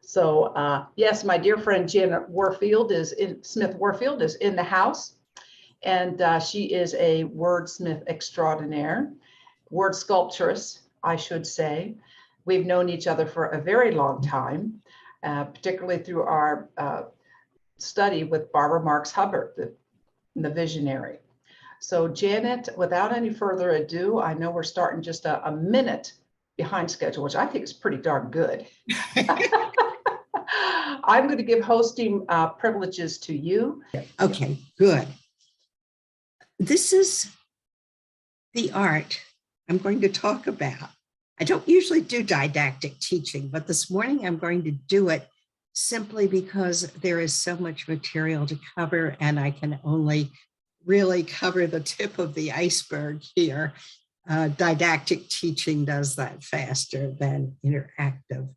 So yes, my dear friend Janet Smith Warfield is in the house, and she is a wordsmith extraordinaire, word sculptress, I should say. We've known each other for a very long time, particularly through our study with Barbara Marx Hubbard, the visionary. So Janet, without any further ado, I know we're starting just a minute behind schedule, which I think is pretty darn good. I'm going to give hosting privileges to you. Okay, good. This is the art I'm going to talk about. I don't usually do didactic teaching, but this morning I'm going to do it simply because there is so much material to cover, and I can only really cover the tip of the iceberg here. Didactic teaching does that faster than interactive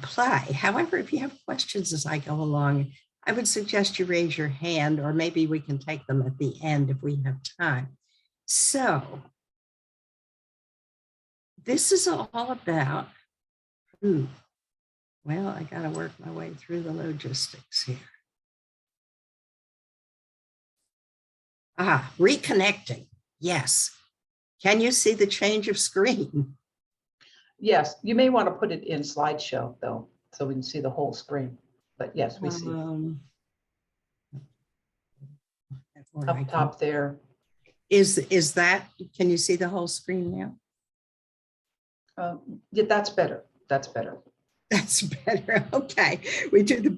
play. However, if you have questions as I go along, I would suggest you raise your hand, or maybe we can take them at the end if we have time. So this is all about, well, I got to work my way through the logistics here. Reconnecting. Yes. Can you see the change of screen? Yes, you may want to put it in slideshow though, so we can see the whole screen. But yes, we see. Up top there. Is that, can you see the whole screen now? Yeah, that's better. That's better. That's better. Okay. We do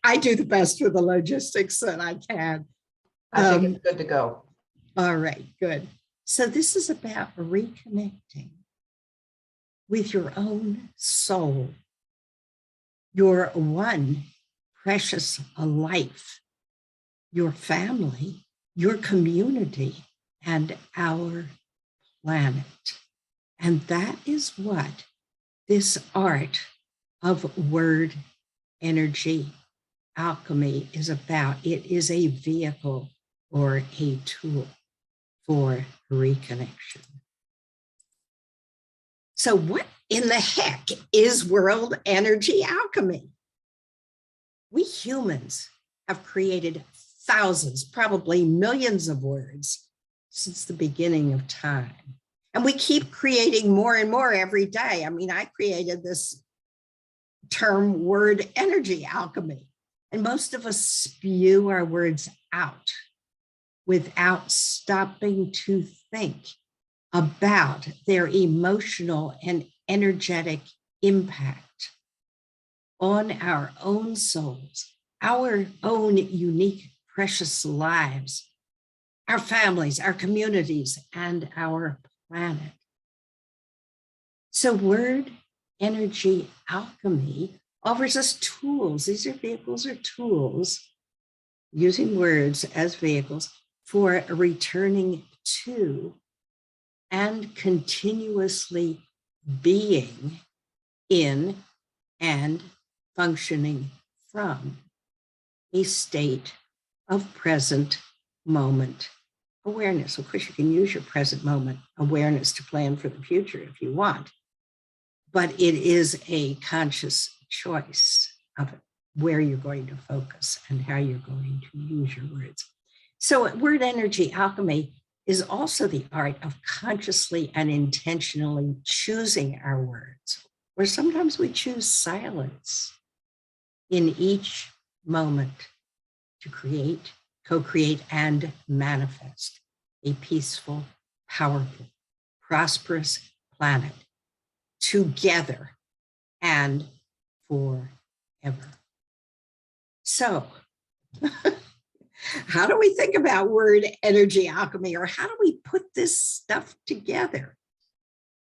I do the best with the logistics that I can. I think it's good to go. All right, good. So this is about reconnecting with your own soul, your one precious life, your family, your community, and our planet. And that is what this art of word energy alchemy is about. It is a vehicle or a tool for reconnection. So what in the heck is world energy alchemy? We humans have created thousands, probably millions of words since the beginning of time. And we keep creating more and more every day. I mean, I created this term word energy alchemy, and most of us spew our words out without stopping to think about their emotional and energetic impact on our own souls, our own unique, precious lives, our families, our communities, and our planet. So word energy alchemy offers us tools. These are vehicles or tools, using words as vehicles for returning to and continuously being in and functioning from a state of present moment awareness. Of course, you can use your present moment awareness to plan for the future if you want, but it is a conscious choice of where you're going to focus and how you're going to use your words. So word energy alchemy is also the art of consciously and intentionally choosing our words, or sometimes we choose silence in each moment to create, co-create, and manifest a peaceful, powerful, prosperous planet together and forever. So, how do we think about word energy alchemy, or how do we put this stuff together?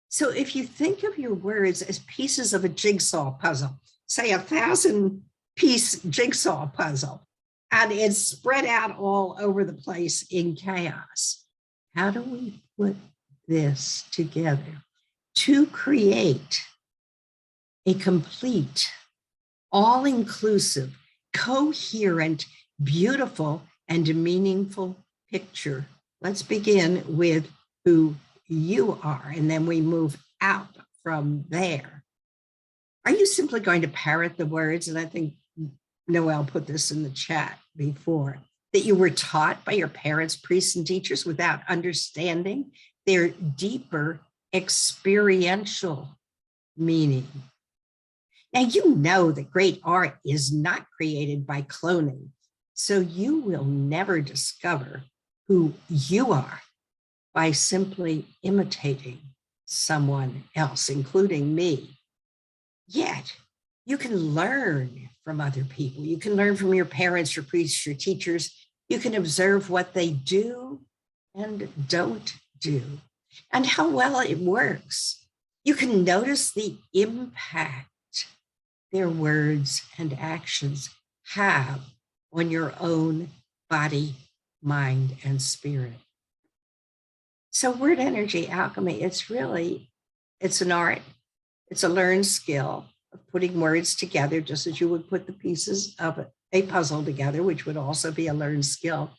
So if you think of your words as pieces of a jigsaw puzzle, say 1,000-piece jigsaw puzzle, and it's spread out all over the place in chaos, how do we put this together to create a complete, all-inclusive, coherent, beautiful, and meaningful picture? Let's begin with who you are, and then we move out from there. Are you simply going to parrot the words? And I think Noelle put this in the chat before, that you were taught by your parents, priests, and teachers without understanding their deeper experiential meaning. Now, you know that great art is not created by cloning, so you will never discover who you are by simply imitating someone else, including me. Yet, you can learn from other people. You can learn from your parents, your priests, your teachers. You can observe what they do and don't do, and how well it works. You can notice the impact their words and actions have on your own body, mind, and spirit. So word energy alchemy, it's an art. It's a learned skill of putting words together, just as you would put the pieces of a puzzle together, which would also be a learned skill,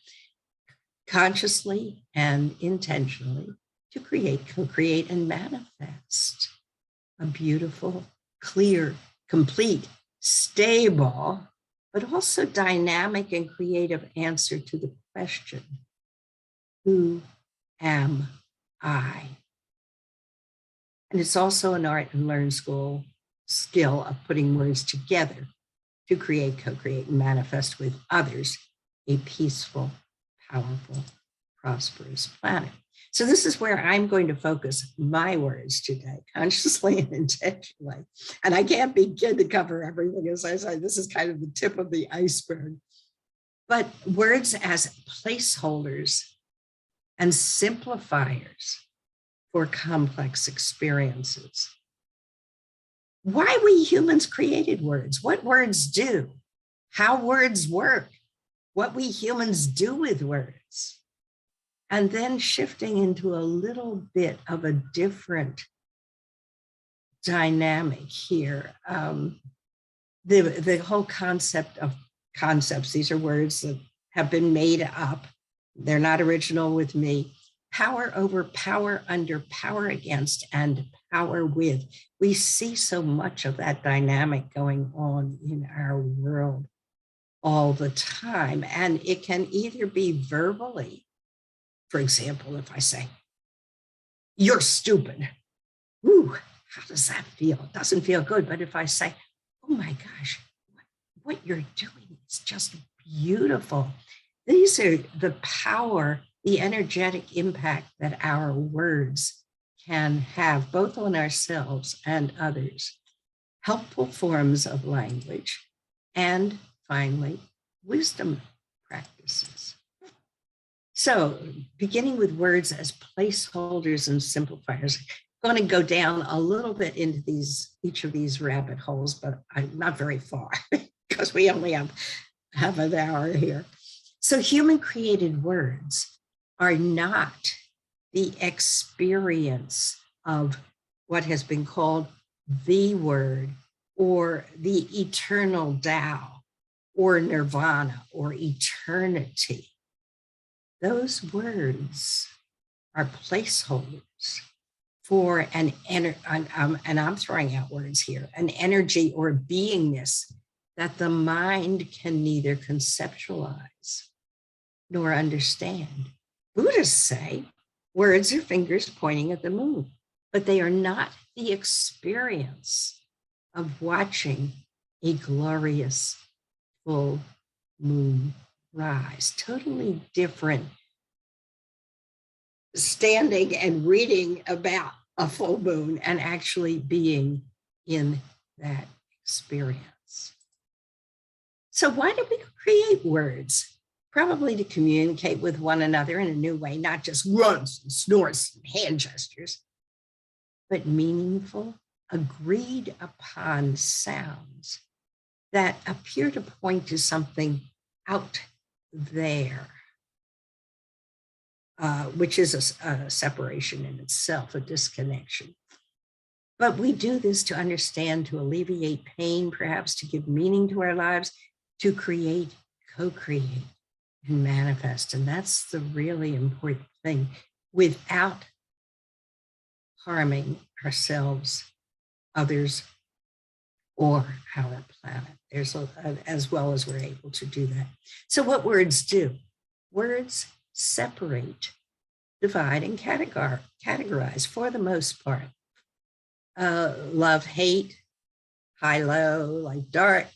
consciously and intentionally, to create, co-create, and manifest a beautiful, clear, complete, stable, but also dynamic and creative answer to the question, who am I? And it's also an art and learn skill of putting words together to create, co-create, and manifest with others a peaceful, powerful, prosperous planet. So this is where I'm going to focus my words today, consciously and intentionally. And I can't begin to cover everything. As I say, this is kind of the tip of the iceberg. But words as placeholders and simplifiers for complex experiences. Why we humans created words, what words do, how words work, what we humans do with words. And then shifting into a little bit of a different dynamic here. The whole concept of concepts, these are words that have been made up. They're not original with me. Power over, power under, power against, and power with. We see so much of that dynamic going on in our world all the time. And it can either be verbally. For example, if I say, you're stupid, ooh, how does that feel? It doesn't feel good. But if I say, oh my gosh, what you're doing is just beautiful. These are the power, the energetic impact that our words can have, both on ourselves and others. Helpful forms of language, and finally, wisdom practices. So beginning with words as placeholders and simplifiers, I'm going to go down a little bit into each of these rabbit holes, but I'm not very far because we only have half an hour here. So human created words are not the experience of what has been called the word or the eternal Tao or nirvana or eternity. Those words are placeholders for and I'm throwing out words here, an energy or beingness that the mind can neither conceptualize nor understand. Buddhists say words are fingers pointing at the moon, but they are not the experience of watching a glorious full moon rise. Totally different standing and reading about a full moon and actually being in that experience. So why do we create words? Probably to communicate with one another in a new way, not just grunts and snorts and hand gestures, but meaningful, agreed upon sounds that appear to point to something out there, which is a separation in itself, a disconnection. But we do this to understand, to alleviate pain, perhaps to give meaning to our lives, to create, co-create, and manifest. And that's the really important thing, without harming ourselves, others, or our planet. As well as we're able to do that. So what words do? Words separate, divide, and categorize for the most part. Love, hate, high, low, light, dark,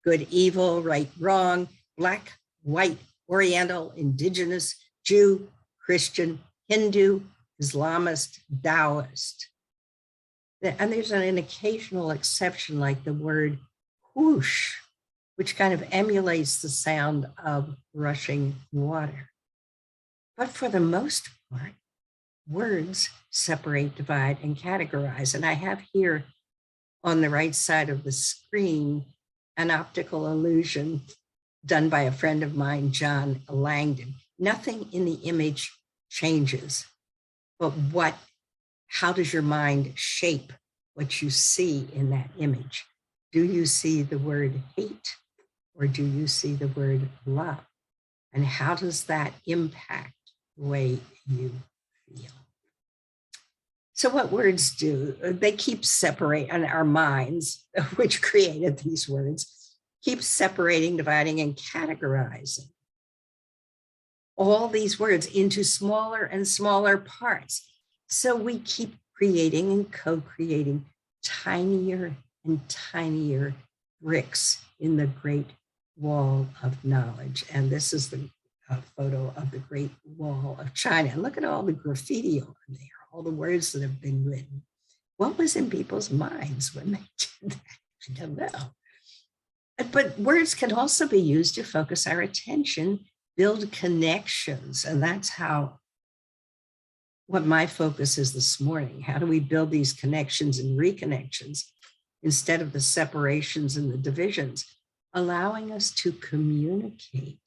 good, evil, right, wrong, black, white, Oriental, indigenous, Jew, Christian, Hindu, Islamist, Taoist. And there's an occasional exception like the word whoosh, which kind of emulates the sound of rushing water. But for the most part, words separate, divide, and categorize. And I have here on the right side of the screen an optical illusion done by a friend of mine, John Langdon. Nothing in the image changes, but how does your mind shape what you see in that image? Do you see the word hate or do you see the word love? And how does that impact the way you feel? So what words do? They keep separating, and our minds, which created these words, keep separating, dividing, and categorizing all these words into smaller and smaller parts. So we keep creating and co-creating tinier and tinier bricks in the Great Wall of Knowledge. And this is the photo of the Great Wall of China. And look at all the graffiti on there, all the words that have been written. What was in people's minds when they did that? I don't know. But words can also be used to focus our attention, build connections. And that's what my focus is this morning. How do we build these connections and reconnections instead of the separations and the divisions, allowing us to communicate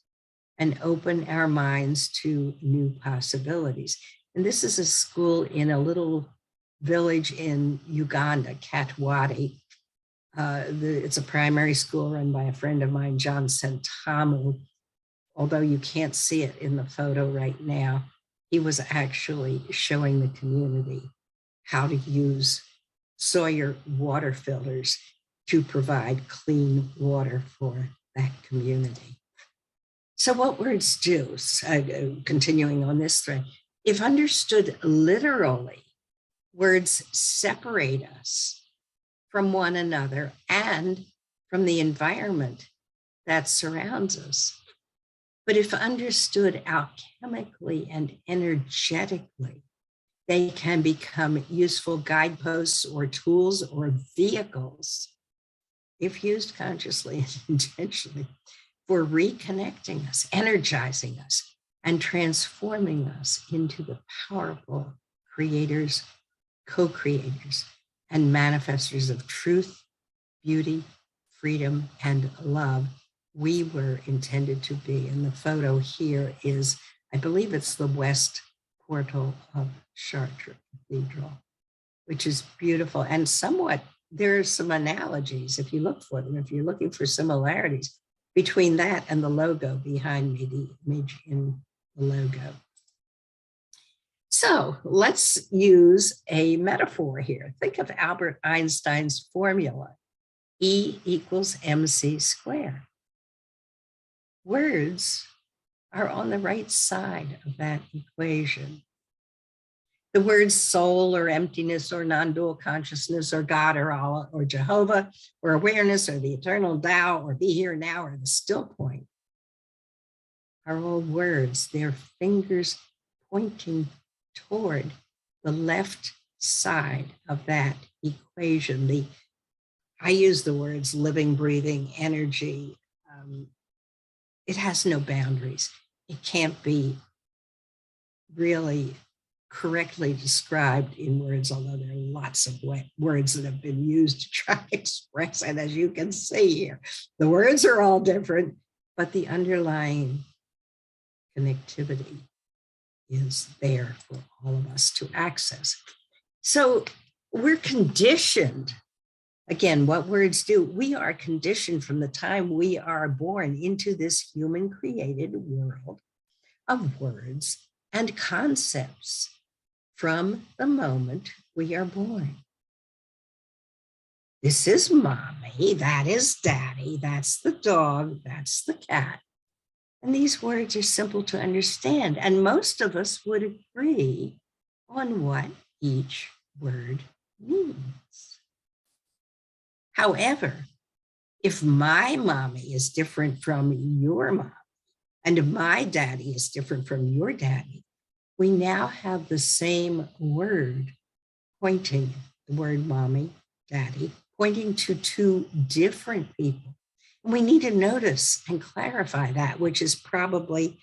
and open our minds to new possibilities. And this is a school in a little village in Uganda, Katwadi. It's a primary school run by a friend of mine, John Sentamu. Although you can't see it in the photo right now, he was actually showing the community how to use Sawyer water filters to provide clean water for that community. So what words do, continuing on this thread, if understood literally, words separate us from one another and from the environment that surrounds us. But if understood alchemically and energetically, they can become useful guideposts or tools or vehicles, if used consciously and intentionally, for reconnecting us, energizing us, and transforming us into the powerful creators, co-creators, and manifestors of truth, beauty, freedom, and love we were intended to be. And the photo here is, I believe it's the west portal of Chartres Cathedral, which is beautiful. And somewhat, there are some analogies, if you look for them, if you're looking for similarities between that and the logo behind me, the image in the logo. So let's use a metaphor here. Think of Albert Einstein's formula, E equals mc squared. Words are on the right side of that equation. The words soul or emptiness or non-dual consciousness or God or Allah or Jehovah or awareness or the eternal Tao or be here now or the still point are all words. They're fingers pointing toward the left side of that equation. I use the words living, breathing, energy. It has no boundaries. It can't be really correctly described in words, although there are lots of words that have been used to try to express it, as you can see here. The words are all different, but the underlying connectivity is there for all of us to access. So we're conditioned. Again, what words do? We are conditioned from the time we are born into this human created world of words and concepts from the moment we are born. This is mommy, that is daddy, that's the dog, that's the cat. And these words are simple to understand. And most of us would agree on what each word means. However, if my mommy is different from your mom, and if my daddy is different from your daddy, we now have the same word pointing, the word mommy, daddy, pointing to two different people. And we need to notice and clarify that, which is probably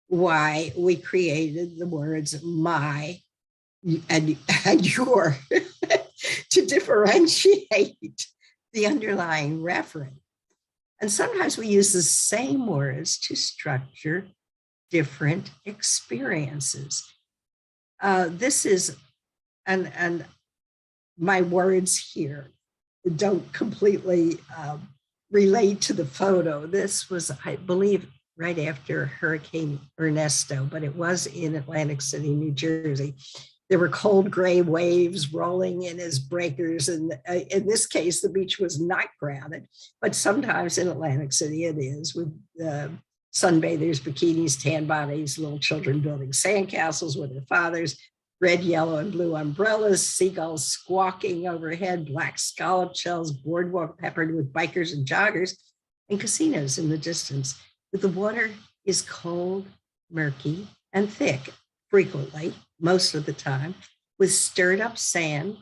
why we created the words my and your to differentiate the underlying referent. And sometimes we use the same words to structure different experiences. This is, and my words here don't completely relate to the photo. This was, I believe, right after Hurricane Ernesto, but it was in Atlantic City, New Jersey. There were cold gray waves rolling in as breakers. And in this case, the beach was not crowded, but sometimes in Atlantic City it is, with sunbathers, bikinis, tan bodies, little children building sandcastles with their fathers, red, yellow, and blue umbrellas, seagulls squawking overhead, black scallop shells, boardwalk peppered with bikers and joggers, and casinos in the distance. But the water is cold, murky, and thick, frequently, most of the time, with stirred up sand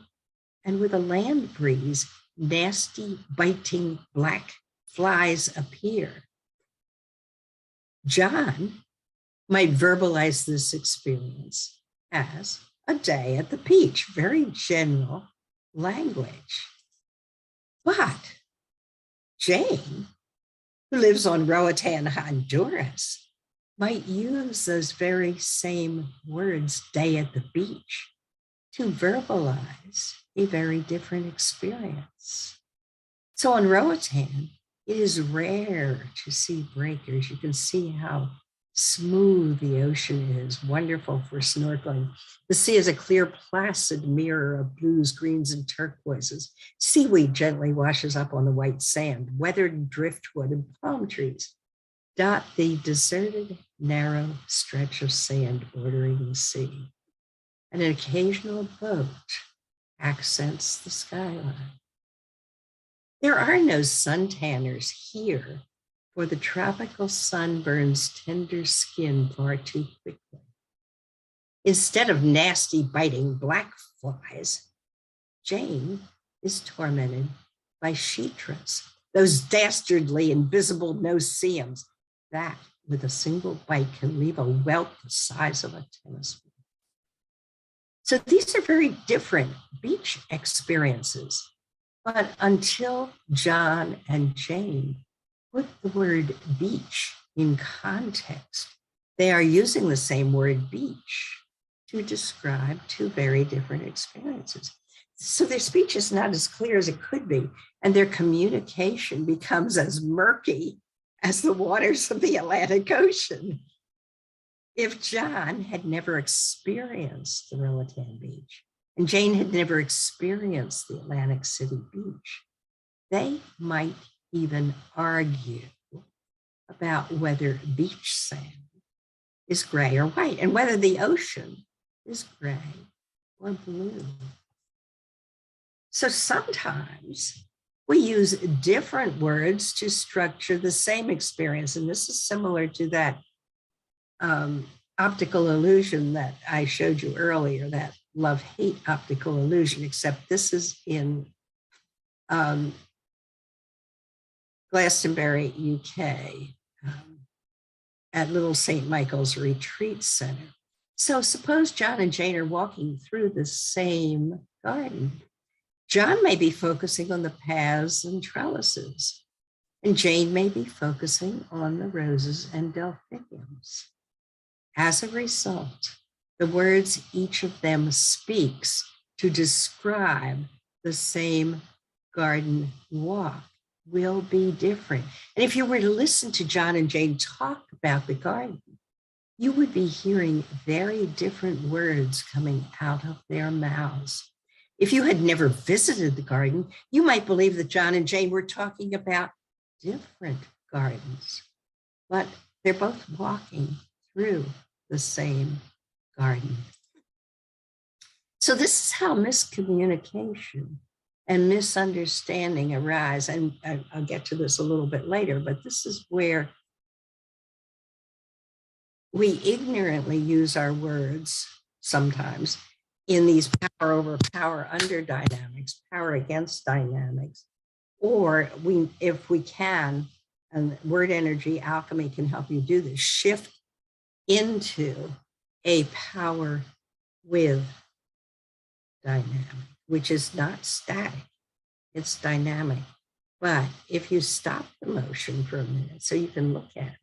and with a land breeze, nasty, biting black flies appear. John might verbalize this experience as a day at the beach, very general language. But Jane, who lives on Roatan, Honduras, might use those very same words, day at the beach, to verbalize a very different experience. So on Roatan, it is rare to see breakers. You can see how smooth the ocean is, wonderful for snorkeling. The sea is a clear, placid mirror of blues, greens, and turquoises. Seaweed gently washes up on the white sand. Weathered driftwood and palm trees dot the deserted, narrow stretch of sand bordering the sea. And an occasional boat accents the skyline. There are no suntanners here, for the tropical sun burns tender skin far too quickly. Instead of nasty, biting black flies, Jane is tormented by chetras, those dastardly invisible no-see-ums that, with a single bite, can leave a welt the size of a tennis ball. So these are very different beach experiences. But until John and Jane put the word beach in context, they are using the same word beach to describe two very different experiences. So their speech is not as clear as it could be, and their communication becomes as murky as the waters of the Atlantic Ocean. If John had never experienced the Roatan Beach, and Jane had never experienced the Atlantic City beach, they might even argue about whether beach sand is gray or white, and whether the ocean is gray or blue. So sometimes we use different words to structure the same experience, and this is similar to that optical illusion that I showed you earlier, that love-hate optical illusion, except this is in Glastonbury, UK, at Little St. Michael's Retreat Center. So suppose John and Jane are walking through the same garden. John may be focusing on the paths and trellises, and Jane may be focusing on the roses and delphiniums. As a result, the words each of them speaks to describe the same garden walk will be different. And if you were to listen to John and Jane talk about the garden, you would be hearing very different words coming out of their mouths. If you had never visited the garden, you might believe that John and Jane were talking about different gardens, but they're both walking through the same garden. So this is how miscommunication and misunderstanding arise. And I'll get to this a little bit later, but this is where we ignorantly use our words sometimes in these power over power under dynamics, power against dynamics, or if we can, and word energy alchemy can help you do this, shift into a power with dynamic, which is not static, it's dynamic. But if you stop the motion for a minute so you can look at it,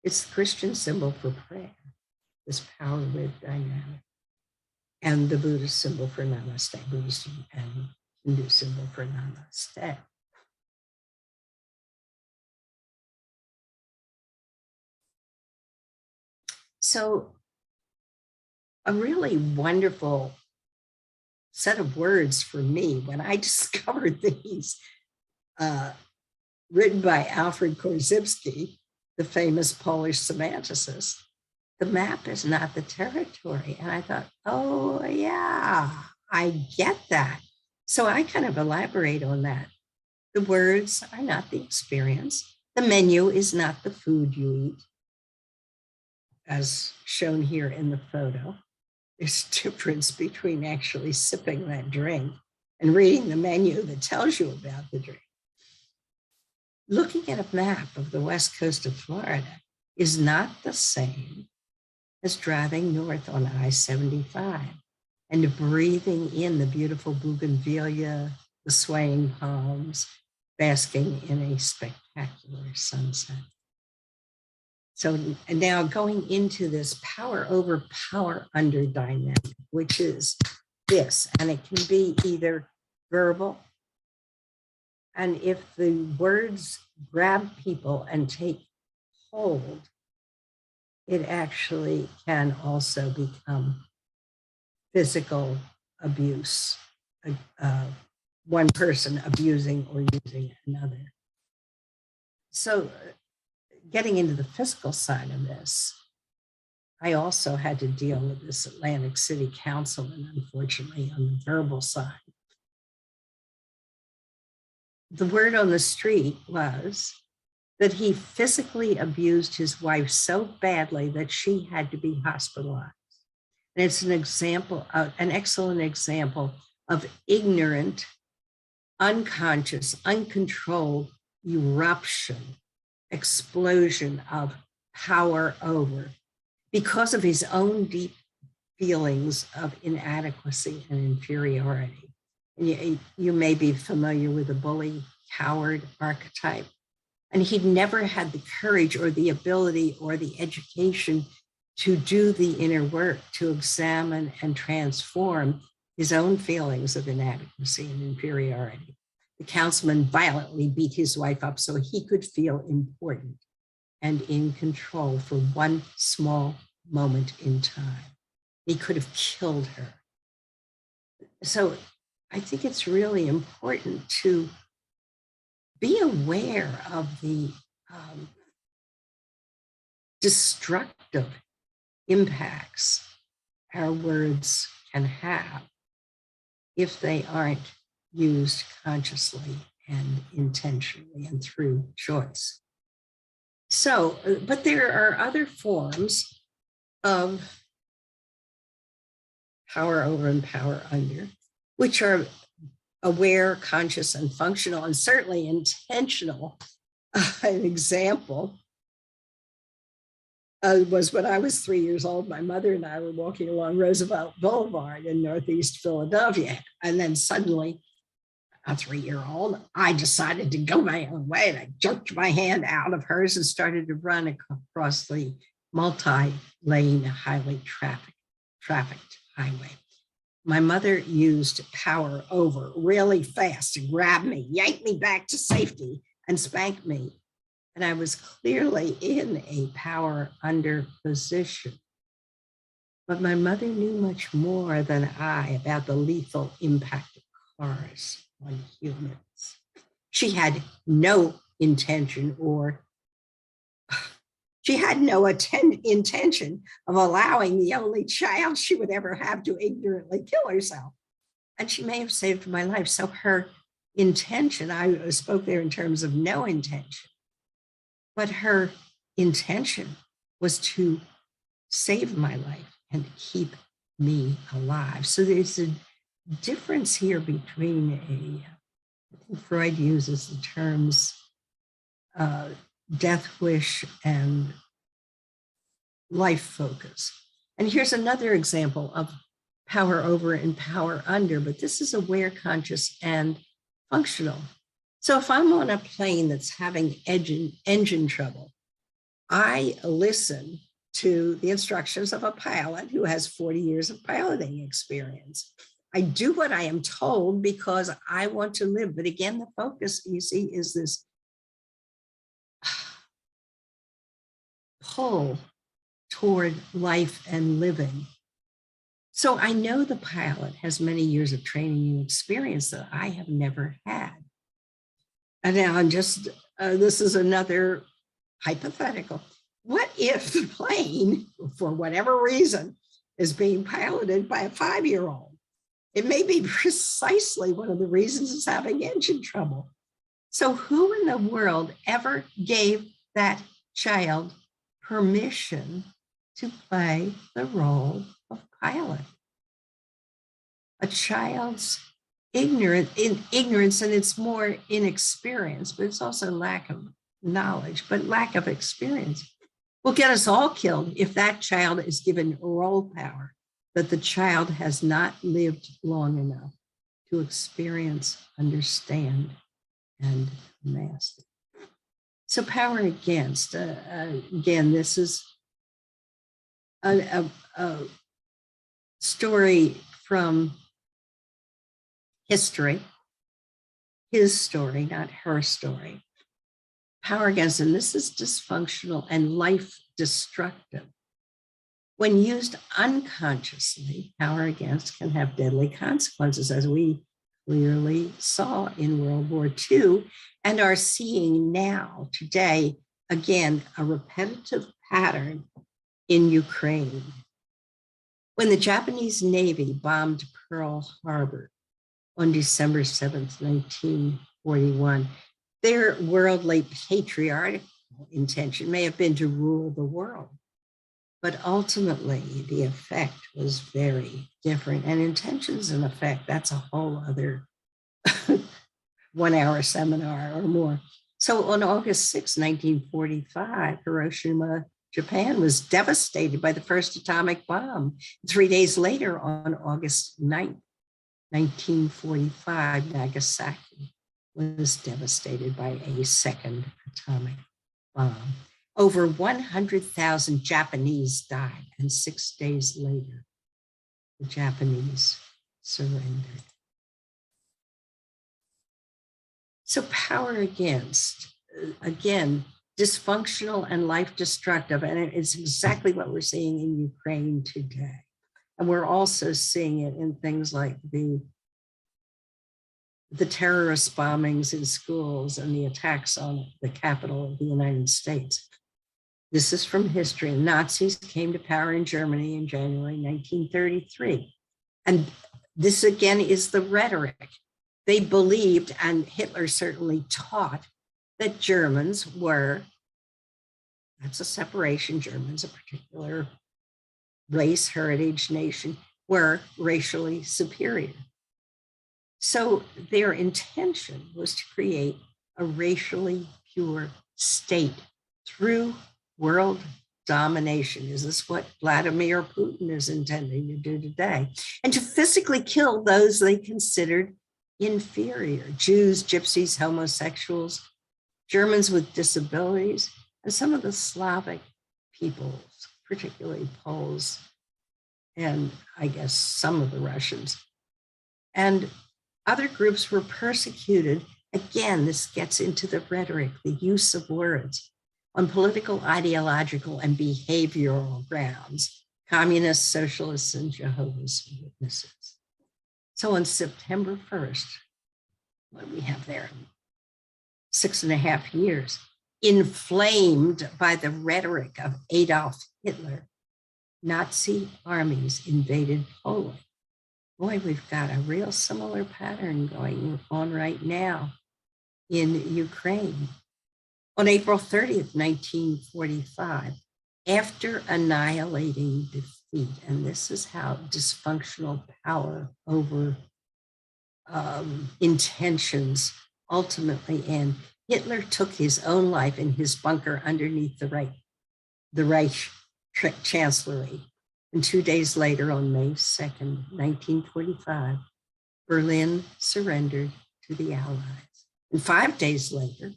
it's the Christian symbol for prayer, this power with dynamic, and the Buddhist symbol for namaste, Buddhist and Hindu symbol for namaste. So a really wonderful set of words for me when I discovered these, written by Alfred Korzybski, the famous Polish semanticist. The map is not the territory. And I thought, oh yeah, I get that. So I kind of elaborate on that. The words are not the experience. The menu is not the food you eat, as shown here in the photo. There's a difference between actually sipping that drink and reading the menu that tells you about the drink. Looking at a map of the west coast of Florida is not the same as driving north on I-75 and breathing in the beautiful bougainvillea, the swaying palms, basking in a spectacular sunset. So now going into this power over power under dynamic, which is this, and it can be either verbal, and if the words grab people and take hold, it actually can also become physical abuse, one person abusing or using another. So getting into the physical side of this, I also had to deal with this Atlantic City councilman, unfortunately, on the verbal side. The word on the street was that he physically abused his wife so badly that she had to be hospitalized. And it's an example, an excellent example of ignorant, unconscious, uncontrolled eruption, explosion of power over, because of his own deep feelings of inadequacy and inferiority. And you may be familiar with the bully coward archetype. And he'd never had the courage or the ability or the education to do the inner work, to examine and transform his own feelings of inadequacy and inferiority. The councilman violently beat his wife up so he could feel important and in control for one small moment in time. He could have killed her. So I think it's really important to be aware of the destructive impacts our words can have if they aren't used consciously and intentionally and through choice. So, but there are other forms of power over and power under, which are aware, conscious, and functional, and certainly intentional. An example was when I was 3 years old, my mother and I were walking along Roosevelt Boulevard in Northeast Philadelphia. And then suddenly, a 3-year-old, I decided to go my own way, and I jerked my hand out of hers and started to run across the multi-lane, highly trafficked highway. My mother used power over really fast to grab me, yank me back to safety, and spank me. And I was clearly in a power under position. But my mother knew much more than I about the lethal impact of cars on humans. She had no intention intention of allowing the only child she would ever have to ignorantly kill herself. And she may have saved my life. So her intention, I spoke there in terms of no intention, but her intention was to save my life and keep me alive. So there's a difference here between I think Freud uses the terms death wish and life focus. And here's another example of power over and power under, but this is aware, conscious, and functional. So if I'm on a plane that's having engine trouble, I listen to the instructions of a pilot who has 40 years of piloting experience. I do what I am told because I want to live. But again, the focus, you see, is this pull toward life and living. So I know the pilot has many years of training and experience that I have never had. And now I'm just, this is another hypothetical. What if the plane, for whatever reason, is being piloted by a 5-year-old? It may be precisely one of the reasons it's having engine trouble. So who in the world ever gave that child permission to play the role of pilot? A child's ignorance, and it's more inexperience, but it's also lack of knowledge, but lack of experience will get us all killed if that child is given role power that the child has not lived long enough to experience, understand, and master. So power against, again, this is a story from history, his story, not her story. Power against, and this is dysfunctional and life destructive. When used unconsciously, power against can have deadly consequences, as we clearly saw in World War II and are seeing now, today, again, a repetitive pattern in Ukraine. When the Japanese Navy bombed Pearl Harbor on December 7th, 1941, their worldly patriotic intention may have been to rule the world, but ultimately the effect was very different. And intentions and effect, that's a whole other 1-hour seminar or more. So on August 6, 1945, Hiroshima, Japan was devastated by the first atomic bomb. 3 days later, on August 9th, 1945, Nagasaki was devastated by a second atomic bomb. Over 100,000 Japanese died, and 6 days later, the Japanese surrendered. So power against, again, dysfunctional and life-destructive, and it's exactly what we're seeing in Ukraine today. And we're also seeing it in things like the terrorist bombings in schools and the attacks on the capital of the United States. This is from history. Nazis came to power in Germany in January 1933. And this again is the rhetoric. They believed, and Hitler certainly taught, that Germans were, that's a separation, Germans, a particular race, heritage, nation, were racially superior. So their intention was to create a racially pure state through world domination. Is this what Vladimir Putin is intending to do today? And to physically kill those they considered inferior: Jews, gypsies, homosexuals, Germans with disabilities, and some of the Slavic peoples, particularly Poles, and I guess some of the Russians. And other groups were persecuted. Again, this gets into the rhetoric, the use of words, on political, ideological, and behavioral grounds. communists, socialists, and Jehovah's Witnesses. So on September 1st, what do we have there? 6.5 years, inflamed by the rhetoric of Adolf Hitler, Nazi armies invaded Poland. Boy, we've got a real similar pattern going on right now in Ukraine. On April 30th, 1945, after annihilating defeat, and this is how dysfunctional power over intentions ultimately end, Hitler took his own life in his bunker underneath the Reich Chancellery. And 2 days later, on May 2nd, 1945, Berlin surrendered to the Allies. And 5 days later,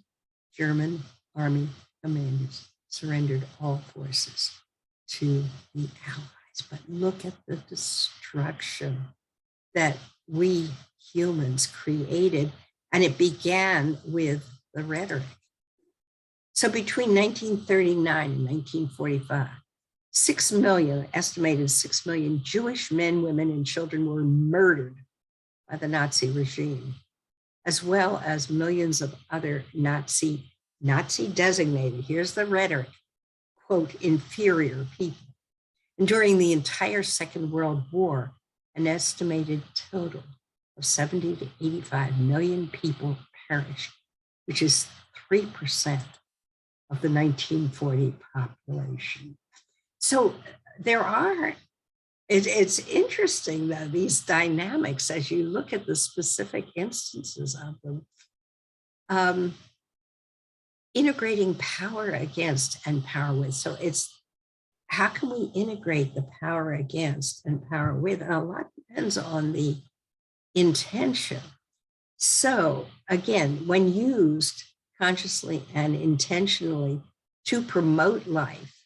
German army commanders surrendered all forces to the Allies. But look at the destruction that we humans created, and it began with the rhetoric. So between 1939 and 1945, 6 million, estimated 6 million Jewish men, women, and children were murdered by the Nazi regime, as well as millions of other Nazi designated, here's the rhetoric, quote, inferior people. And during the entire Second World War, an estimated total of 70 to 85 million people perished, which is 3% of the 1940 population. So there are, it's interesting though, these dynamics as you look at the specific instances of them. Integrating power against and power with. So it's, how can we integrate the power against and power with? And a lot depends on the intention. So again, when used consciously and intentionally to promote life,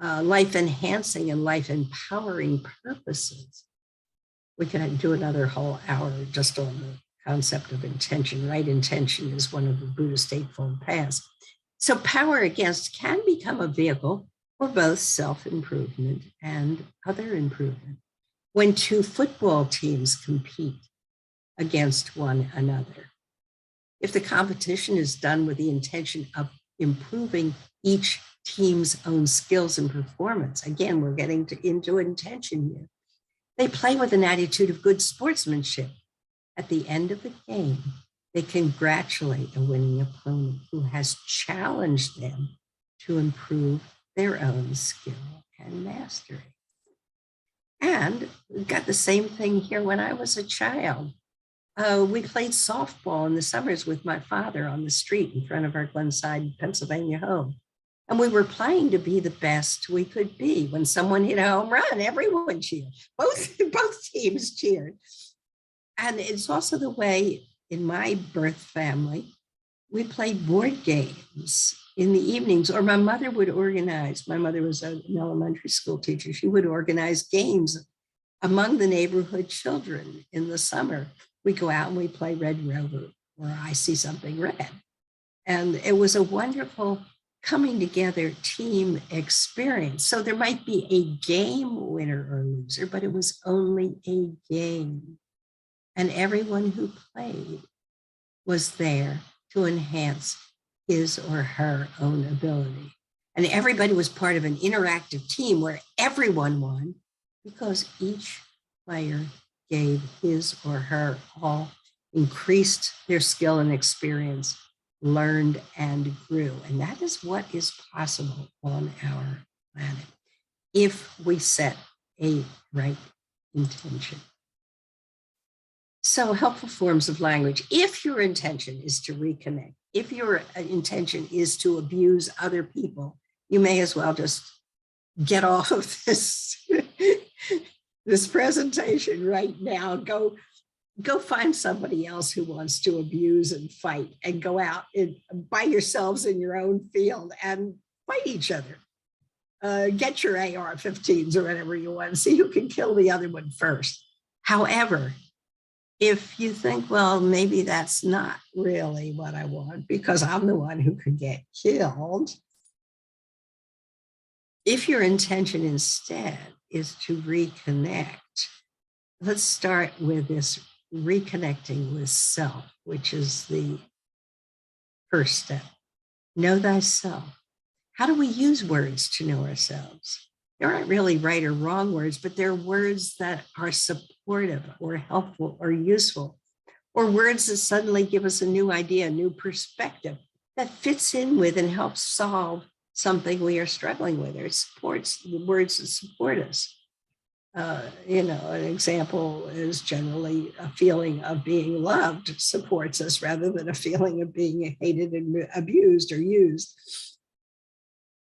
life enhancing and life empowering purposes, we can do another whole hour just on the concept of intention. Right intention is one of the Buddhist Eightfold Paths. So power against can become a vehicle for both self-improvement and other improvement. When two football teams compete against one another, if the competition is done with the intention of improving each team's own skills and performance, again, we're getting into intention here. They play with an attitude of good sportsmanship. At the end of the game, they congratulate a winning opponent who has challenged them to improve their own skill and mastery. And we've got the same thing here when I was a child. We played softball in the summers with my father on the street in front of our Glenside, Pennsylvania home. And we were playing to be the best we could be. When someone hit a home run, everyone cheered. Both teams cheered. And it's also the way in my birth family, we played board games in the evenings, or my mother would organize. My mother was an elementary school teacher. She would organize games among the neighborhood children in the summer. We go out and we play Red Rover, or I See Something Red. And it was a wonderful coming together team experience. So there might be a game winner or loser, but it was only a game. And everyone who played was there to enhance his or her own ability. And everybody was part of an interactive team where everyone won because each player gave his or her all, increased their skill and experience, learned and grew. And that is what is possible on our planet if we set a right intention. So helpful forms of language. If your intention is to reconnect, if your intention is to abuse other people, you may as well just get off of this, this presentation right now. Go find somebody else who wants to abuse and fight, and go out by yourselves in your own field and fight each other. Get your AR-15s or whatever you want, see who can kill the other one first. However, if you think, well, maybe that's not really what I want because I'm the one who could get killed. If your intention instead is to reconnect. Let's start with this reconnecting with self, which is the first step. Know thyself. How do we use words to know ourselves? There aren't really right or wrong words, but they're words that are supportive or helpful or useful, or words that suddenly give us a new idea, a new perspective that fits in with and helps solve something we are struggling with, or it supports the words that support us. An example is generally a feeling of being loved supports us rather than a feeling of being hated and abused or used.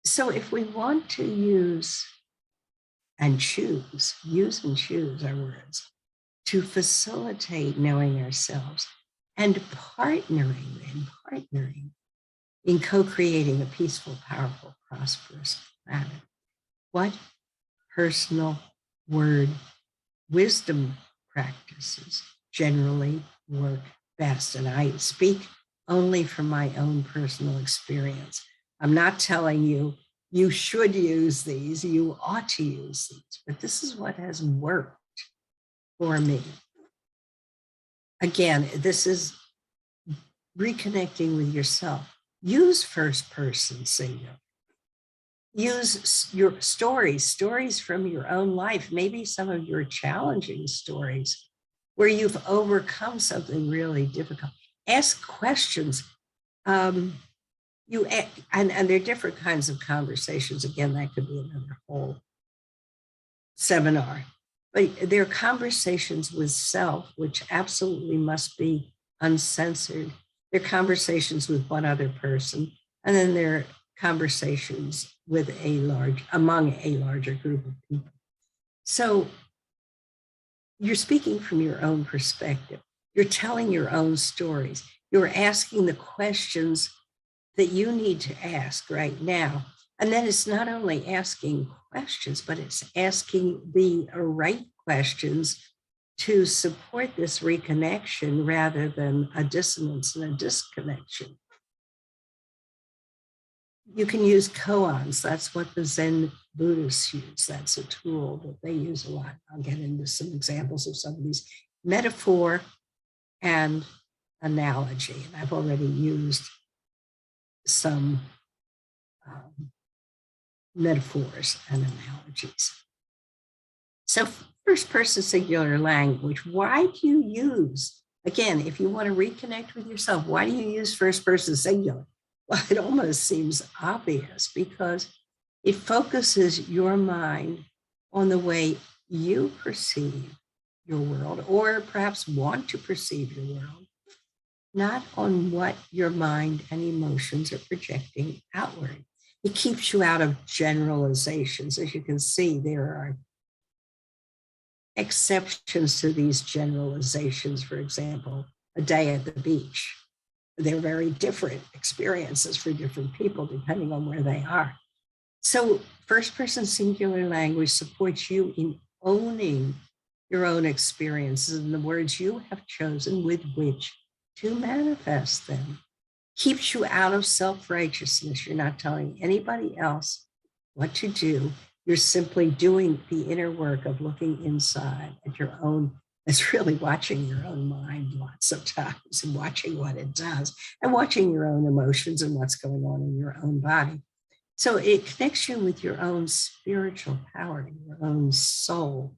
So if we want to use and choose our words to facilitate knowing ourselves and partnering in co-creating a peaceful, powerful, prosperous planet, what personal word wisdom practices generally work best? And I speak only from my own personal experience. I'm not telling you, you should use these, you ought to use these, but this is what has worked for me. Again, this is reconnecting with yourself. Use first person singular. Use your stories from your own life, maybe some of your challenging stories where you've overcome something really difficult. Ask questions. And there are different kinds of conversations. Again, that could be another whole seminar. But there are conversations with self, which absolutely must be uncensored. There are conversations with one other person, and then there are conversations with among a larger group of people. So you're speaking from your own perspective. You're telling your own stories. You're asking the questions that you need to ask right now. And then it's not only asking questions, but it's asking the right questions to support this reconnection rather than a dissonance and a disconnection. You can use koans. That's what the Zen Buddhists use. That's a tool that they use a lot. I'll get into some examples of some of these. Metaphor and analogy. And I've already used some metaphors and analogies. So first person singular language, why do you use, again, if you want to reconnect with yourself, why do you use first person singular? Well, it almost seems obvious because it focuses your mind on the way you perceive your world, or perhaps want to perceive your world, not on what your mind and emotions are projecting outward. It keeps you out of generalizations. As you can see, there are exceptions to these generalizations. For example, a day at the beach. They're very different experiences for different people, depending on where they are. So first person singular language supports you in owning your own experiences and the words you have chosen with which to manifest them. Keeps you out of self-righteousness. You're not telling anybody else what to do. You're simply doing the inner work of looking inside at your own. It's really watching your own mind lots of times and watching what it does and watching your own emotions and what's going on in your own body. So it connects you with your own spiritual power, your own soul,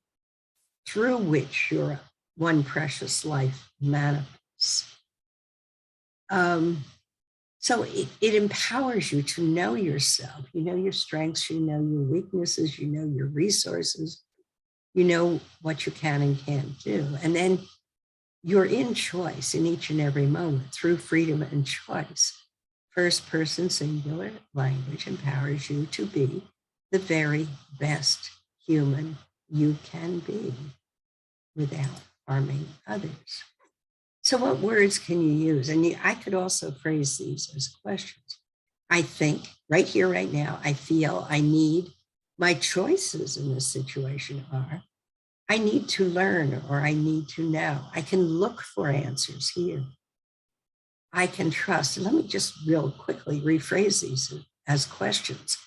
through which your one precious life manifests. So it empowers you to know yourself. You know your strengths, you know your weaknesses, you know your resources, you know what you can and can't do. And then you're in choice in each and every moment through freedom and choice. First person singular language empowers you to be the very best human you can be without harming others. So what words can you use? And I could also phrase these as questions. I think right here, right now, I feel, I need. My choices in this situation are, I need to learn or I need to know. I can look for answers here. I can trust. And let me just real quickly rephrase these as questions.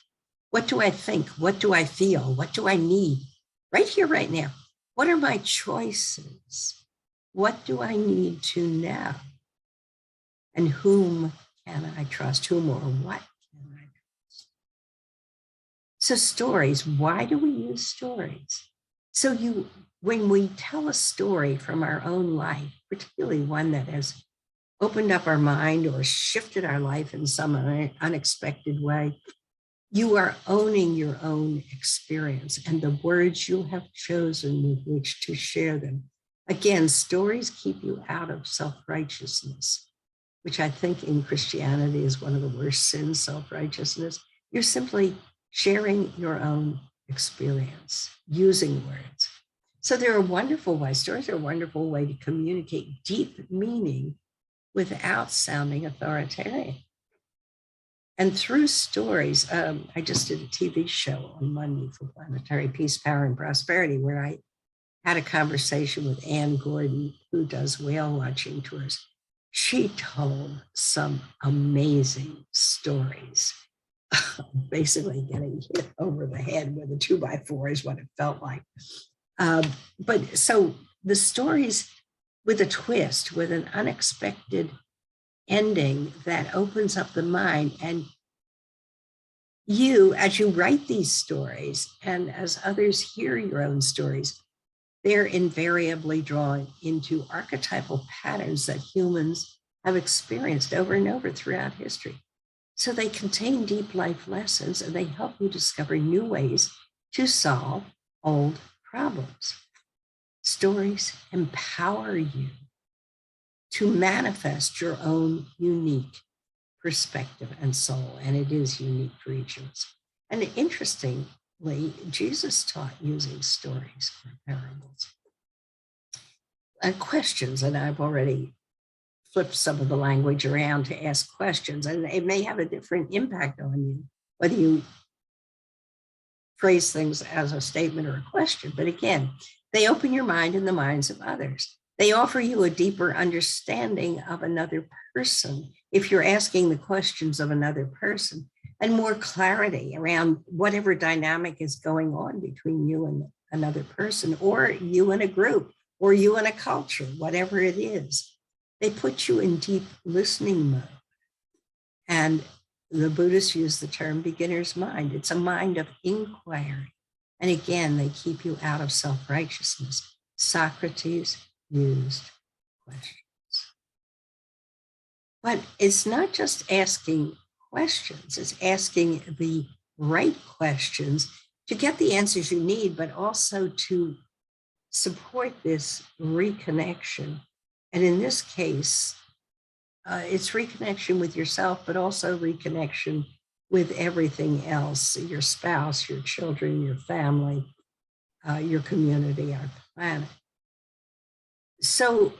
What do I think? What do I feel? What do I need? right here, right now. What are my choices? What do I need to know? And whom can I trust? Whom or what can I trust? So stories, why do we use stories? So when we tell a story from our own life, particularly one that has opened up our mind or shifted our life in some unexpected way, you are owning your own experience and the words you have chosen with which to share them. Again, stories keep you out of self-righteousness, which I think in Christianity is one of the worst sins, self-righteousness. You're simply sharing your own experience, using words. So they're a wonderful way, stories are a wonderful way to communicate deep meaning without sounding authoritarian. And through stories, I just did a TV show on Monday for Planetary Peace, Power, and Prosperity, where I had a conversation with Ann Gordon, who does whale watching tours. She told some amazing stories, basically getting hit over the head with a 2x4 is what it felt like. But so the stories with a twist, with an unexpected ending that opens up the mind, and you, as you write these stories and as others hear your own stories, they're invariably drawn into archetypal patterns that humans have experienced over and over throughout history. So they contain deep life lessons and they help you discover new ways to solve old problems. Stories empower you to manifest your own unique perspective and soul, and it is unique for each of us. And interestingly, Jesus taught using stories for parables. And questions, and I've already flipped some of the language around to ask questions, and it may have a different impact on you, whether you phrase things as a statement or a question. But again, they open your mind and the minds of others. They offer you a deeper understanding of another person if you're asking the questions of another person, and more clarity around whatever dynamic is going on between you and another person, or you and a group, or you and a culture, whatever it is. They put you in deep listening mode. And the Buddhists use the term beginner's mind. It's a mind of inquiry. And again, they keep you out of self-righteousness. Socrates used questions. But it's not just asking questions, it's asking the right questions to get the answers you need, but also to support this reconnection. And in this case, it's reconnection with yourself, but also reconnection with everything else, your spouse, your children, your family, your community, our planet. So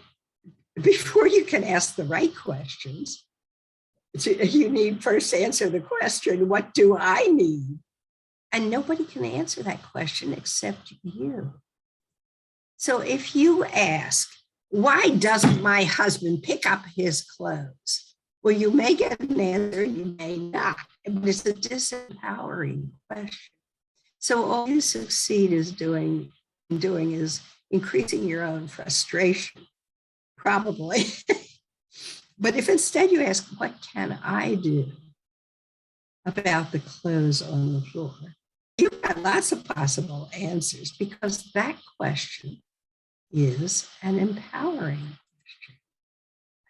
before you can ask the right questions, you need first to answer the question, what do I need? And nobody can answer that question except you. So if you ask, why doesn't my husband pick up his clothes? Well, you may get an answer, you may not, but it's a disempowering question. So all you succeed is doing is increasing your own frustration, probably. But if instead you ask, what can I do about the clothes on the floor? You've got lots of possible answers, because that question is an empowering question.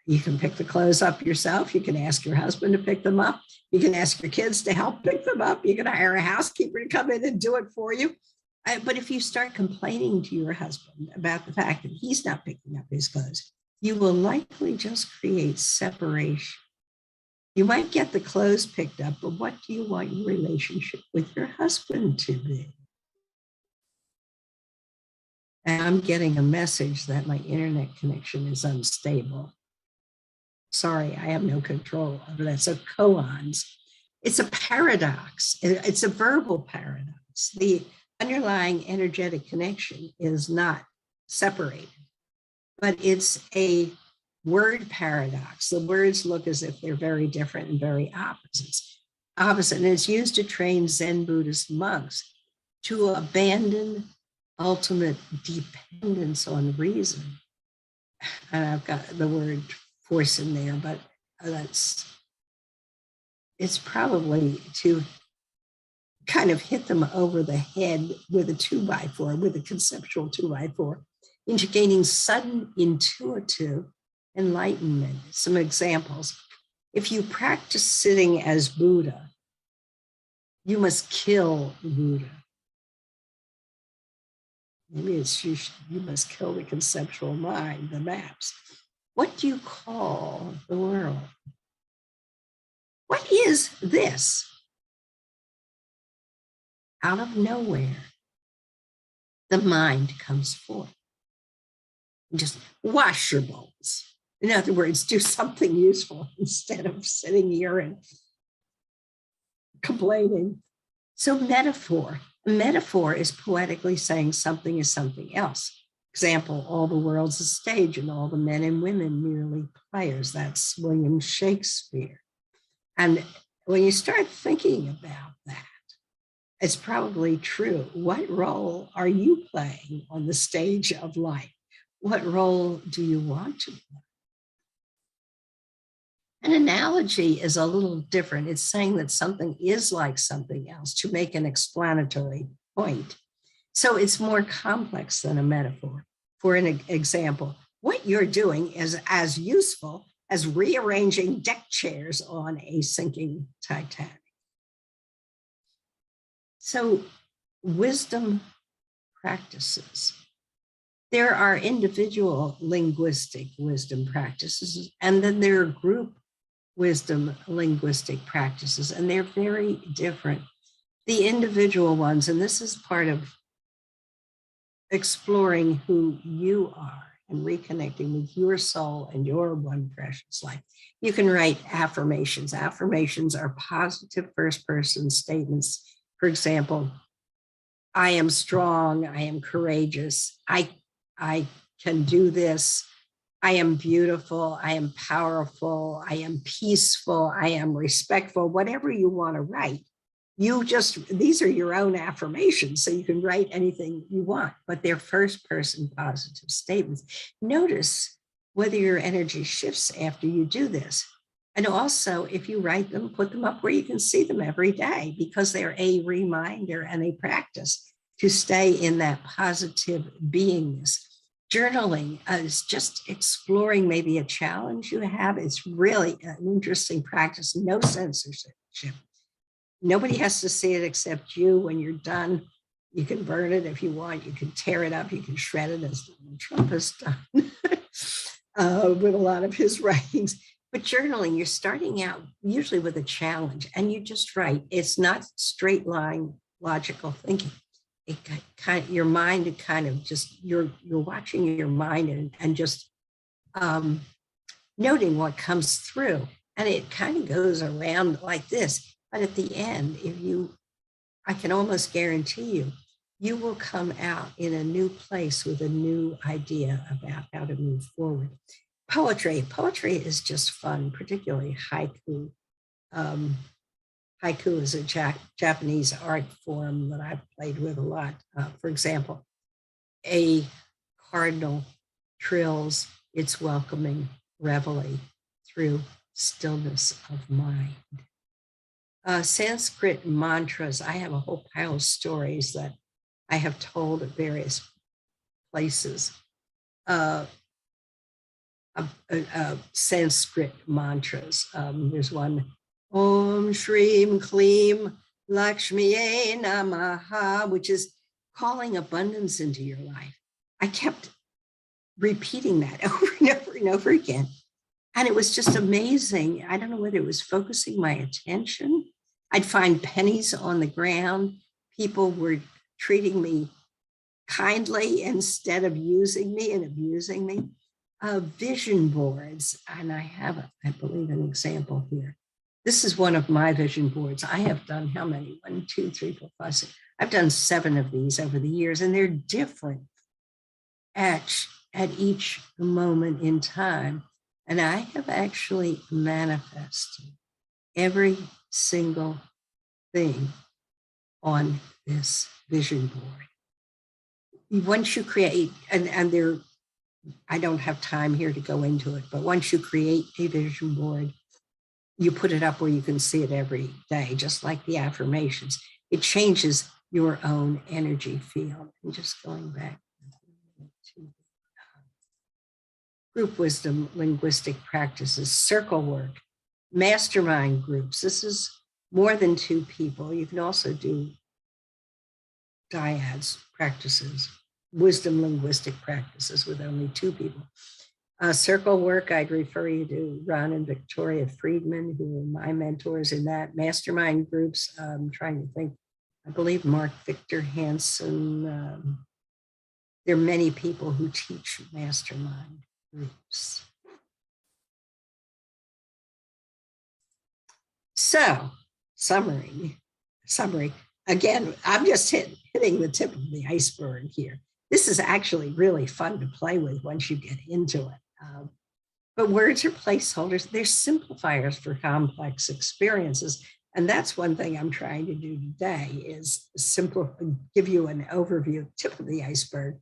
You can pick the clothes up yourself. You can ask your husband to pick them up. You can ask your kids to help pick them up. You can hire a housekeeper to come in and do it for you. But if you start complaining to your husband about the fact that he's not picking up his clothes, you will likely just create separation. You might get the clothes picked up, but what do you want your relationship with your husband to be? And I'm getting a message that my internet connection is unstable. Sorry, I have no control over that. So koans, it's a paradox. It's a verbal paradox. The underlying energetic connection is not separated, but it's a word paradox. The words look as if they're very different and very opposite. And it's used to train Zen Buddhist monks to abandon ultimate dependence on reason. And I've got the word force in there, but it's probably to kind of hit them over the head with a 2x4, with a conceptual 2x4, into gaining sudden intuitive enlightenment. Some examples. If you practice sitting as Buddha, you must kill Buddha. Maybe it's you must kill the conceptual mind, the maps. What do you call the world? What is this? Out of nowhere, the mind comes forth. Just wash your bowls. In other words, do something useful instead of sitting here and complaining. So metaphor. A metaphor is poetically saying something is something else. Example, all the world's a stage and all the men and women merely players. That's William Shakespeare. And when you start thinking about that, it's probably true. What role are you playing on the stage of life? What role do you want to play? An analogy is a little different. It's saying that something is like something else to make an explanatory point. So it's more complex than a metaphor. For an example, what you're doing is as useful as rearranging deck chairs on a sinking Titanic. So wisdom practices. There are individual linguistic wisdom practices, and then there are group wisdom linguistic practices, and they're very different. The individual ones, and this is part of exploring who you are and reconnecting with your soul and your one precious life. You can write affirmations. Affirmations are positive first-person statements. For example, I am strong, I am courageous, I can do this, I am beautiful, I am powerful, I am peaceful, I am respectful, whatever you want to write. These are your own affirmations, so you can write anything you want, but they're first-person positive statements. Notice whether your energy shifts after you do this. And also, if you write them, put them up where you can see them every day, because they're a reminder and a practice to stay in that positive beingness. Journaling is just exploring maybe a challenge you have. It's really an interesting practice, no censorship. Nobody has to see it except you. When you're done, you can burn it if you want. You can tear it up. You can shred it, as Trump has done with a lot of his writings. But journaling, you're starting out usually with a challenge, and you just write. It's not straight line logical thinking. It kind of, your mind, it kind of just, you're watching your mind and just noting what comes through. And it kind of goes around like this. But at the end, I can almost guarantee you will come out in a new place with a new idea about how to move forward. Poetry is just fun, particularly haiku. Haiku is a Japanese art form that I've played with a lot. For example, a cardinal trills its welcoming reveille through stillness of mind. Sanskrit mantras, I have a whole pile of stories that I have told at various places. Sanskrit mantras. There's one, Om Shrim Klim Lakshmiye Namaha, which is calling abundance into your life. I kept repeating that over and over and over again. And it was just amazing. I don't know whether it was focusing my attention. I'd find pennies on the ground. People were treating me kindly instead of using me and abusing me. Vision boards, and I have, I believe, an example here. This is one of my vision boards. I have done how many? 1, 2, 3, 4, 5, 6. I've done 7 of these over the years, and they're different at each moment in time. And I have actually manifested every single thing on this vision board. once you create, and there, I don't have time here to go into it, but once you create a vision board, you put it up where you can see it every day, just like the affirmations. It changes your own energy field. And just going back to group wisdom, linguistic practices, circle work, mastermind groups. This is more than 2 people. You can also do dyads practices, wisdom linguistic practices with only 2 people. Circle work, I'd refer you to Ron and Victoria Friedman, who were my mentors in that. Mastermind groups, I'm trying to think, I believe Mark Victor Hansen. There are many people who teach mastermind groups. So, summary. Again, I'm just hitting the tip of the iceberg here. This is actually really fun to play with once you get into it. But words are placeholders. They're simplifiers for complex experiences. And that's one thing I'm trying to do today is give you an overview, tip of the iceberg.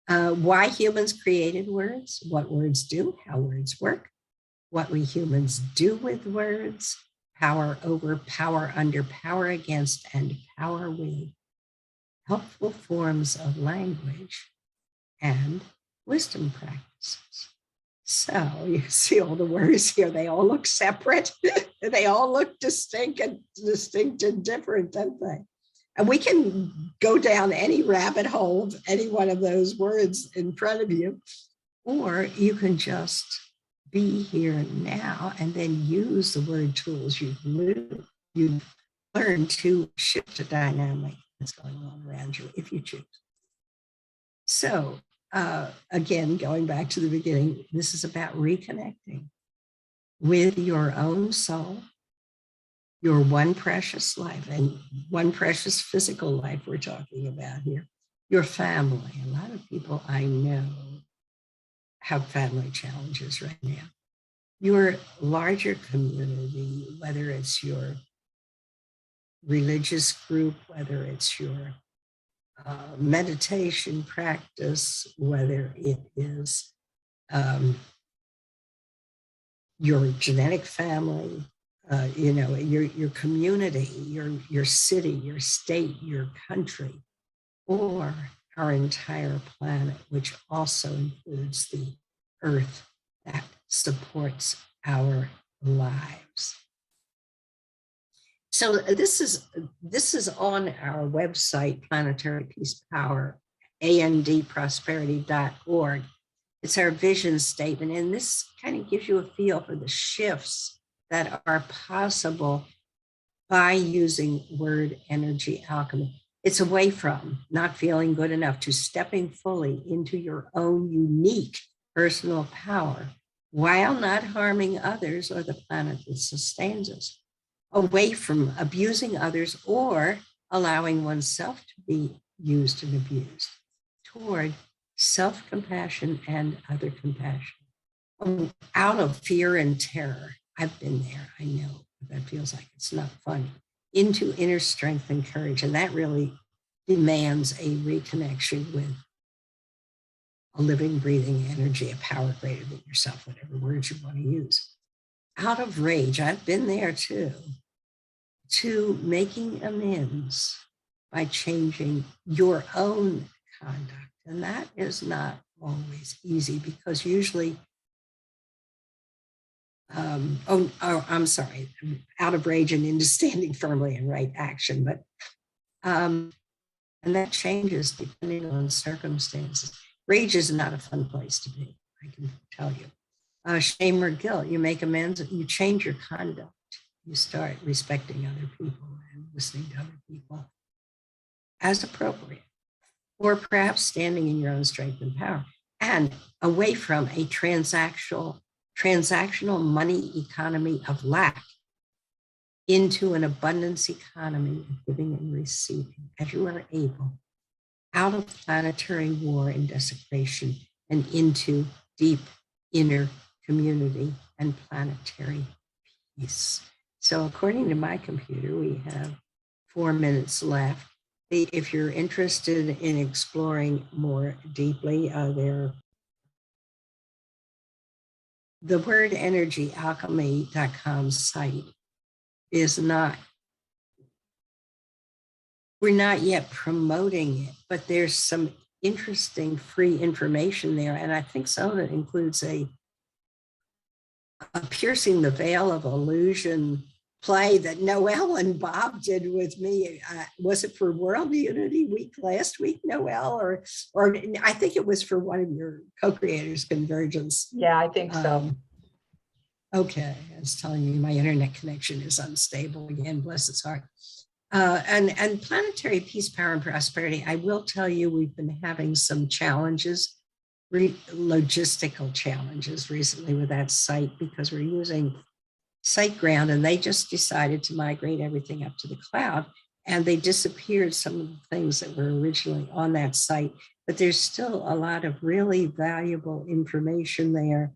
Why humans created words, what words do, how words work, what we humans do with words, power over, power under, power against, and power with, helpful forms of language, and wisdom practices. So you see all the words here, they all look separate. They all look distinct and different, don't they? And we can go down any rabbit hole of any one of those words in front of you, or you can just be here now and then use the word tools you've learned to shift the dynamic that's going on around you if you choose. So again, going back to the beginning, this is about reconnecting with your own soul, your one precious life, and one precious physical life we're talking about here, your family. A lot of people I know have family challenges right now. Your larger community, whether it's your religious group, whether it's your meditation practice, whether it is your genetic family, your community, your city, your state, your country, or our entire planet, which also includes the earth that supports our lives. So this is on our website, Planetary Peace Power, andprosperity.org. It's our vision statement, and this kind of gives you a feel for the shifts that are possible by using word energy alchemy. It's away from not feeling good enough to stepping fully into your own unique personal power while not harming others or the planet that sustains us. Away from abusing others or allowing oneself to be used and abused, toward self-compassion and other compassion. Out of fear and terror, I've been there, I know that feels like it's not fun, into inner strength and courage. And that really demands a reconnection with a living, breathing energy, a power greater than yourself, whatever words you want to use. Out of rage, I've been there too, to making amends by changing your own conduct. And that is not always easy because usually, I'm sorry, out of rage and into standing firmly in right action. But, and that changes depending on circumstances. Rage is not a fun place to be, I can tell you. Shame or guilt, you make amends, you change your conduct. You start respecting other people and listening to other people as appropriate, or perhaps standing in your own strength and power, and away from a transactional money economy of lack into an abundance economy of giving and receiving as you are able, out of planetary war and desecration and into deep inner community and planetary peace. So according to my computer, we have 4 minutes left. If you're interested in exploring more deeply, the word energyalchemy.com site is not, we're not yet promoting it, but there's some interesting free information there. And I think some of it includes a piercing the veil of illusion play that Noelle and Bob did with me. Was it for World Unity Week last week, Noelle, or I think it was for one of your co-creators, Convergence. Yeah, I think so. Okay, I was telling you my internet connection is unstable again, bless its heart. And planetary peace, power, and prosperity. I will tell you, we've been having some challenges, logistical challenges recently with that site because we're using SiteGround, and they just decided to migrate everything up to the cloud, and they disappeared some of the things that were originally on that site, but there's still a lot of really valuable information there.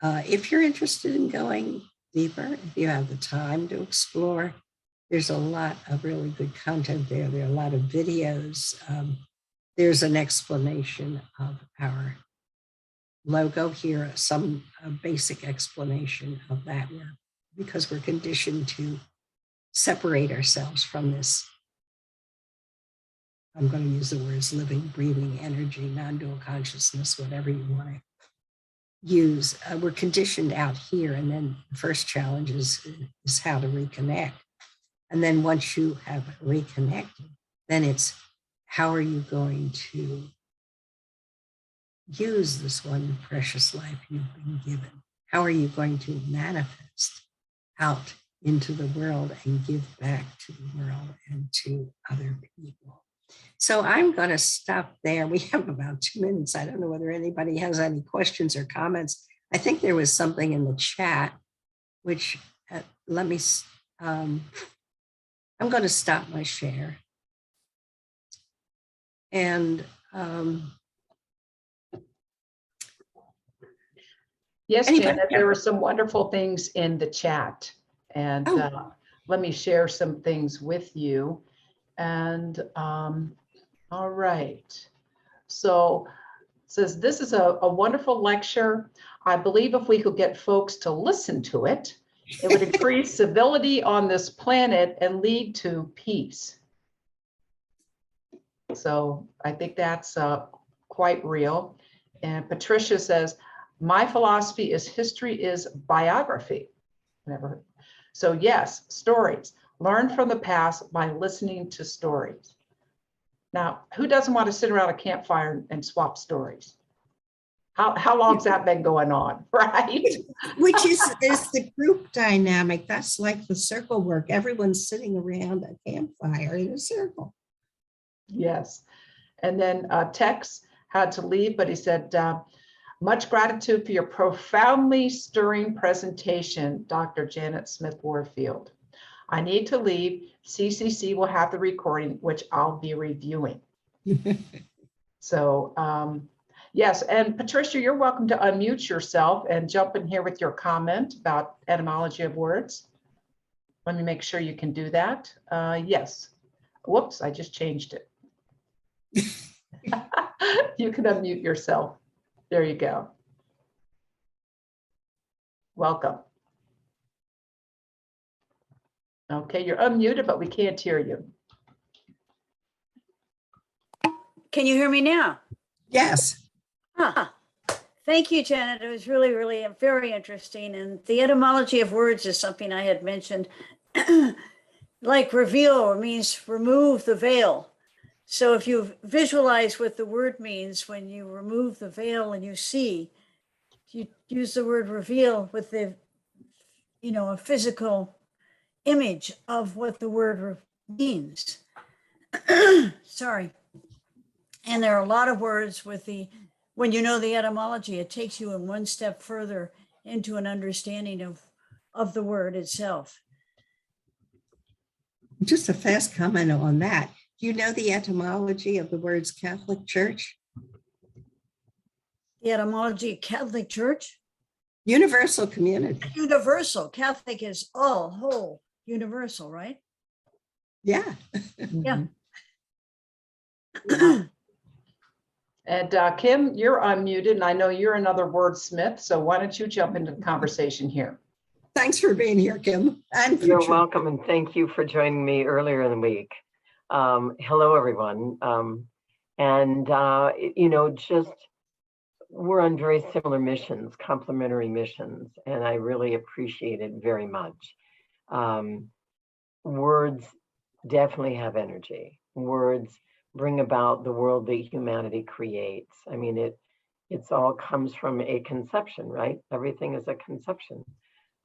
If you're interested in going deeper, if you have the time to explore, there's a lot of really good content there. There are a lot of videos. There's an explanation of our logo here, some basic explanation of that, because we're conditioned to separate ourselves from this. I'm going to use the words living, breathing energy, non-dual consciousness, whatever you want to use. We're conditioned out here, and then the first challenge is how to reconnect. And then once you have reconnected, then it's how are you going to use this one precious life you've been given? How are you going to manifest out into the world and give back to the world and to other people? So I'm going to stop there. We have about 2 minutes. I don't know whether anybody has any questions or comments. I think there was something in the chat, which let me, I'm going to stop my share. And yes, Janet, there were some wonderful things in the chat, and let me share some things with you. And all right, so it says this is a wonderful lecture. I believe if we could get folks to listen to it, it would increase civility on this planet and lead to peace. So I think that's quite real. And Patricia says, my philosophy is history is biography. Never. So yes, stories. Learn from the past by listening to stories. Now, who doesn't want to sit around a campfire and swap stories? How long's that been going on, right? Which is the group dynamic. That's like the circle work. Everyone's sitting around a campfire in a circle. Yes. And then Tex had to leave, but he said, much gratitude for your profoundly stirring presentation, Dr. Janet Smith Warfield. I need to leave. CCC will have the recording, which I'll be reviewing. So, yes, and Patricia, you're welcome to unmute yourself and jump in here with your comment about etymology of words. Let me make sure you can do that. Yes. Whoops, I just changed it. You can unmute yourself. There you go. Welcome. Okay, you're unmuted, but we can't hear you. Can you hear me now? Yes. Thank you, Janet. It was really, really very interesting. And the etymology of words is something I had mentioned. Like reveal means remove the veil. So if you visualize what the word means, when you remove the veil and you see, you use the word reveal with the, a physical image of what the word means. Sorry. And there are a lot of words with when you know the etymology, it takes you in one step further into an understanding of the word itself. Just a fast comment on that. Do you know the etymology of the words Catholic Church? The etymology of Catholic Church? Universal community. Universal. Catholic is all, whole, universal, right? Yeah. Yeah. Yeah. And Kim, you're unmuted, and I know you're another wordsmith, so why don't you jump into the conversation here? Thanks for being here, Kim. And You're Patricia. welcome, and thank you for joining me earlier in the week. Hello, everyone. Just we're on very similar missions, complementary missions, and I really appreciate it very much. Words definitely have energy. Words bring about the world that humanity creates. I mean, it's all comes from a conception, right? Everything is a conception.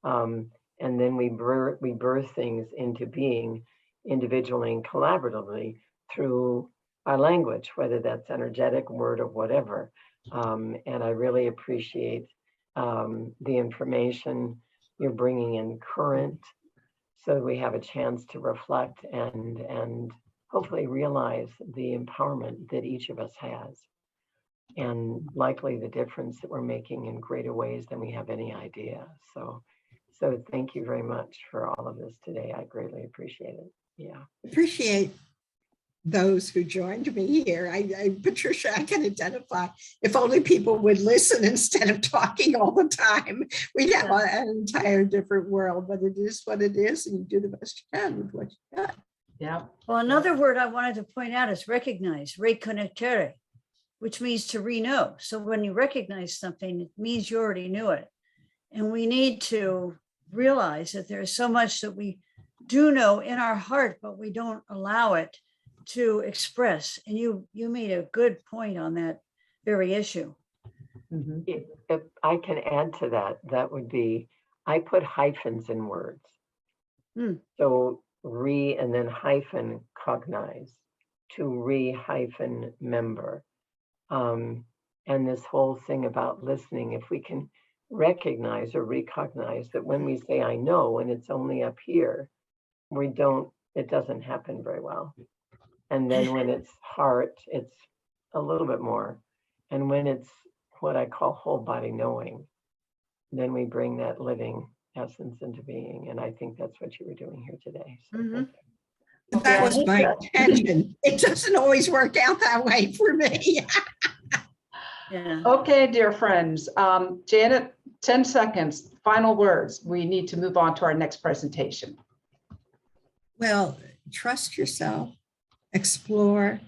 And then we birth things into being individually and collaboratively through our language, whether that's energetic, word, or whatever. And I really appreciate the information you're bringing in current, so we have a chance to reflect and hopefully realize the empowerment that each of us has, and likely the difference that we're making in greater ways than we have any idea. So thank you very much for all of this today. I greatly appreciate it. Yeah. Appreciate those who joined me here. Patricia, I can identify. If only people would listen instead of talking all the time, we'd have an entire different world, but it is what it is, and you do the best you can with what you got. Yeah. Well, another word I wanted to point out is recognize, reconoscere, which means to re-know. So when you recognize something, it means you already knew it. And we need to realize that there's so much that we do know in our heart, but we don't allow it to express. And you made a good point on that very issue. Mm-hmm. If I can add to that, that would be, I put hyphens in words. So re and then hyphen cognize, to re hyphen member. And this whole thing about listening, if we can recognize or recognize that when we say I know and it's only up here, it doesn't happen very well. And then when it's heart, it's a little bit more. And when it's what I call whole body knowing, then we bring that living essence into being. And I think that's what you were doing here today. So thank you. That was my intention. It doesn't always work out that way for me. Yeah. Okay, dear friends. Janet, 10 seconds, final words. We need to move on to our next presentation. Well, trust yourself, explore,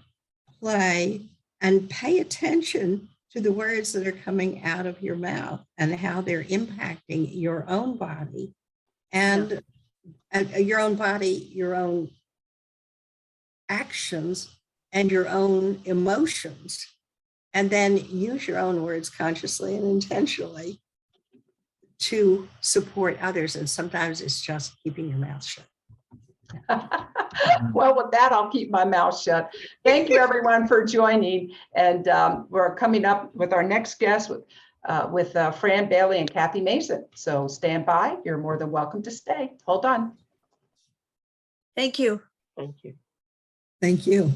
play, and pay attention to the words that are coming out of your mouth and how they're impacting your own body and your own body, your own actions, and your own emotions. And then use your own words consciously and intentionally to support others. And sometimes it's just keeping your mouth shut. Well, with that, I'll keep my mouth shut. Thank you, everyone, for joining. And we're coming up with our next guest with Fran Bailey and Kathy Mason. So stand by. You're more than welcome to stay. Hold on. Thank you. Thank you. Thank you.